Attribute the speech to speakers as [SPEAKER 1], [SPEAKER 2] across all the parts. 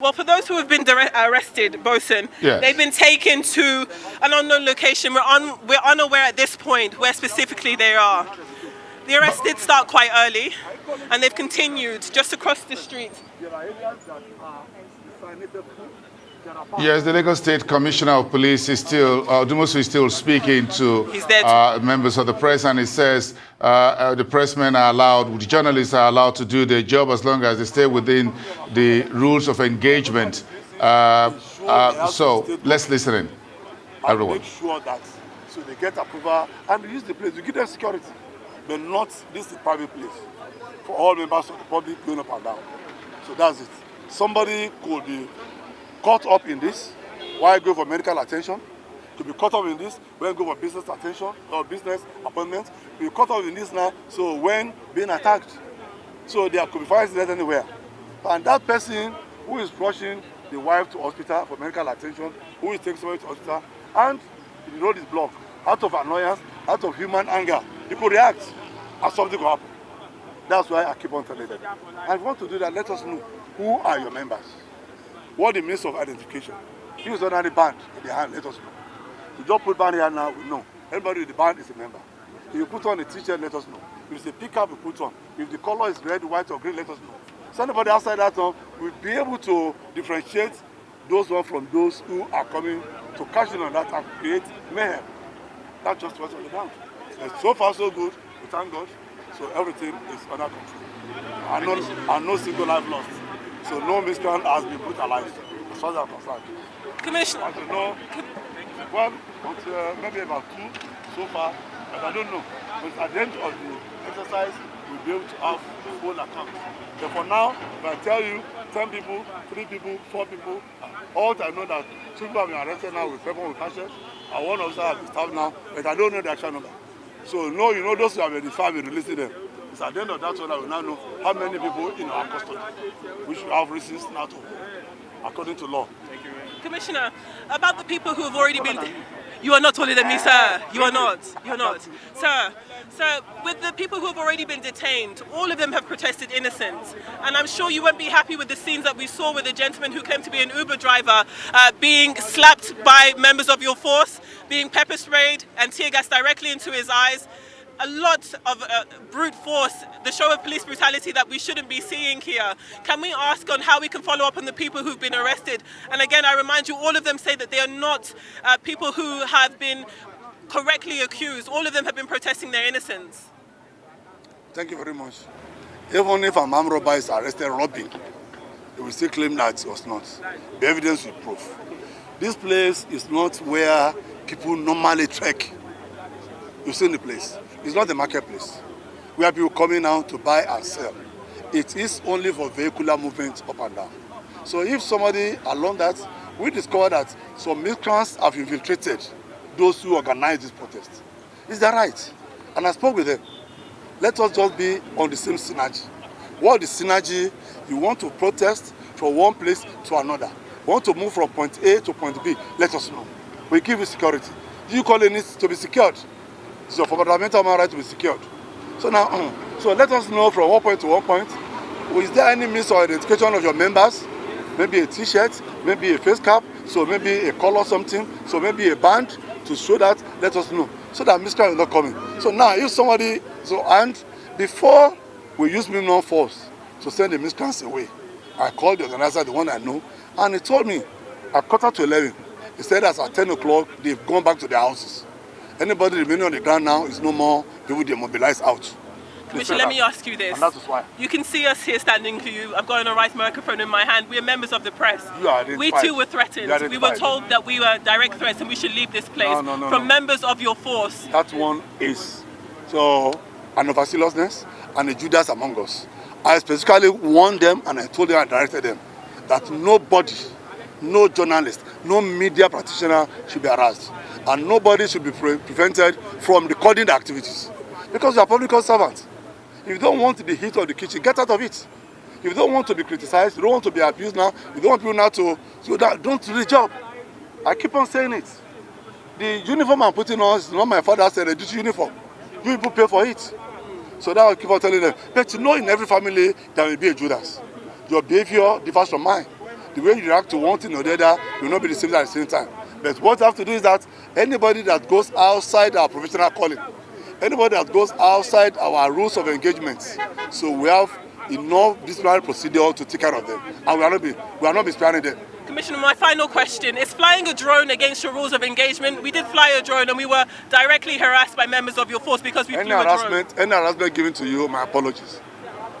[SPEAKER 1] Well, for those who have been arrested, Bosun,
[SPEAKER 2] Yes.
[SPEAKER 1] they've been taken to an unknown location. We're unaware at this point where specifically they are. The arrests did start quite early, and they've continued just across the street.
[SPEAKER 2] Yes, the Lagos State Commissioner of Police is still, Odumosu is still speaking to members of the press, and he says the pressmen are allowed, the journalists are allowed to do their job as long as they stay within the rules of engagement. So let's listen in, everyone.
[SPEAKER 3] Make sure that so they get approval and use the place. We give them security, but not this is a private place for all members of the public going up and down. So that's it. Somebody could be caught up in this while going for medical attention, to be caught up in this when going for business attention or business appointment, be caught up in this now, so when being attacked. So there could be fire incident anywhere. And that person who is rushing the wife to hospital for medical attention, who is taking somebody to hospital, and the road is blocked, out of annoyance, out of human anger, you could react and something will happen. That's why I keep on telling them. And if you want to do that, let us know who are your members. What the means of identification. If it's ordinary band in the hand, let us know. You just put band here now, we know. Everybody with the band is a member. If you put on a t-shirt, let us know. If it's a pickup, we put on. If the color is red, white, or green, let us know. So anybody outside that will be able to differentiate those one from those who are coming to cash in on that and create mayhem. That's just what's on the ground. So far, so good. We thank God. So everything is under control. And no single life lost. So no miscreant has been brutalized, as far as I'm concerned.
[SPEAKER 1] Commissioner.
[SPEAKER 3] I don't know. Well, maybe about 2 so far, but I don't know. But at the end of the exercise, we'll be able to have full account. But for now, if I tell you 10 people, 3 people, 4 people, all I know that 2 people have been arrested now with weapons with hatchet, and 1 officer has been stabbed now, but I don't know the actual number. So no, you know those who have been defined, we're releasing them. It's at the end of that one that we now know how many people in our custody, which we have reasons now to, according to law.
[SPEAKER 1] Commissioner, about the people who have already been... You are not taller than me, sir. You are not. You're not. Sir, with the people who have already been detained, all of them have protested innocence. And I'm sure you won't be happy with the scenes that we saw with the gentleman who claimed to be an Uber driver being slapped by members of your force, being pepper sprayed and tear gas directly into his eyes. A lot of brute force, the show of police brutality that we shouldn't be seeing here. Can we ask on how we can follow up on the people who've been arrested? And again, I remind you, all of them say that they are not people who have been correctly accused. All of them have been protesting their innocence.
[SPEAKER 3] Thank you very much. Even if an armed robber is arrested robbing, they will still claim that it was not. The evidence will prove. This place is not where people normally trek. You've seen the place. It's not the marketplace where people coming out to buy and sell. It is only for vehicular movement up and down. So if somebody along that, we discover that some miscreants have infiltrated those who organize this protest. Is that right? And I spoke with them. Let us just be on the same synergy. What is synergy? You want to protest from one place to another. You want to move from point A to point B, let us know. We give you security. You call it needs to be secured. It's your fundamental human right to be secured. So now, so let us know from one point to one point. Is there any means of identification of your members? Maybe a t-shirt, maybe a face cap, so maybe a color something, so maybe a band to show that, let us know. So that miscreant is not coming. So now if somebody, and before we use minimum force to send the miscreants away, I called the organizer, the one I know, and he told me at 11:15, he said that at 10 o'clock, they've gone back to their houses. Anybody remaining on the ground now is no more people demobilized out.
[SPEAKER 1] Commissioner, let me ask you this.
[SPEAKER 3] And that is why.
[SPEAKER 1] You can see us here standing to you. I've got an right microphone in my hand. We are members of the press. We too were threatened. We were told that we were direct threats and we should leave this place from members of your force.
[SPEAKER 3] That one is so an overzealousness and a Judas among us. I specifically warned them and I told them and directed them that nobody, no journalist, no media practitioner should be harassed. And nobody should be prevented from recording the activities. Because you are public servants. If you don't want the heat of the kitchen, get out of it. If you don't want to be criticized, you don't want to be abused now, you don't want people now to don't do the job. I keep on saying it. The uniform I'm putting on is not my father said, a duty uniform. You people pay for it. So that I keep on telling them. But you know in every family there will be a Judas. Your behavior differs from mine. the way you react to one thing or the other will not be the same at the same time. But what you have to do is that anybody that goes outside our professional calling, anybody that goes outside our rules of engagement, so we have enough disciplinary procedure to take care of them, and we will not be sparing them.
[SPEAKER 1] Commissioner, my final question is flying a drone against your rules of engagement. We did fly a drone and we were directly harassed by members of your force because we flew a drone.
[SPEAKER 3] Any harassment given to you, my apologies.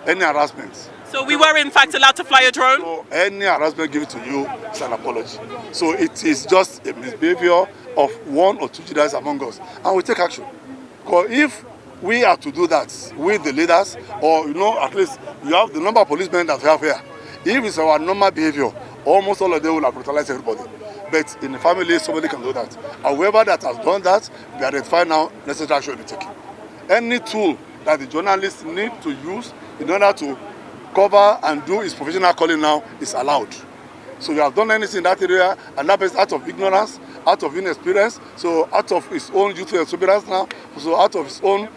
[SPEAKER 3] Any harassment.
[SPEAKER 1] So we were in fact allowed to fly a drone?
[SPEAKER 3] So any harassment given to you is an apology. So it is just a misbehavior of one or two leaders among us, and we take action. Because if we are to do that with the leaders, or at least you have the number of policemen that we have here, if it's our normal behavior, almost all of them will have brutalized everybody. But in the family, somebody can do that. And whoever that has done that, we identify now, necessary action will be taken. Any tool that the journalist need to use in order to cover and do his professional calling now is allowed. So we have done anything in that area, and that is out of ignorance, out of inexperience, so out of his own youthful exuberance now, so out of his own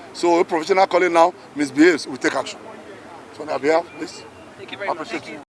[SPEAKER 3] professional calling now misbehaves, we take action. So on our behalf, please.
[SPEAKER 1] Thank you very much.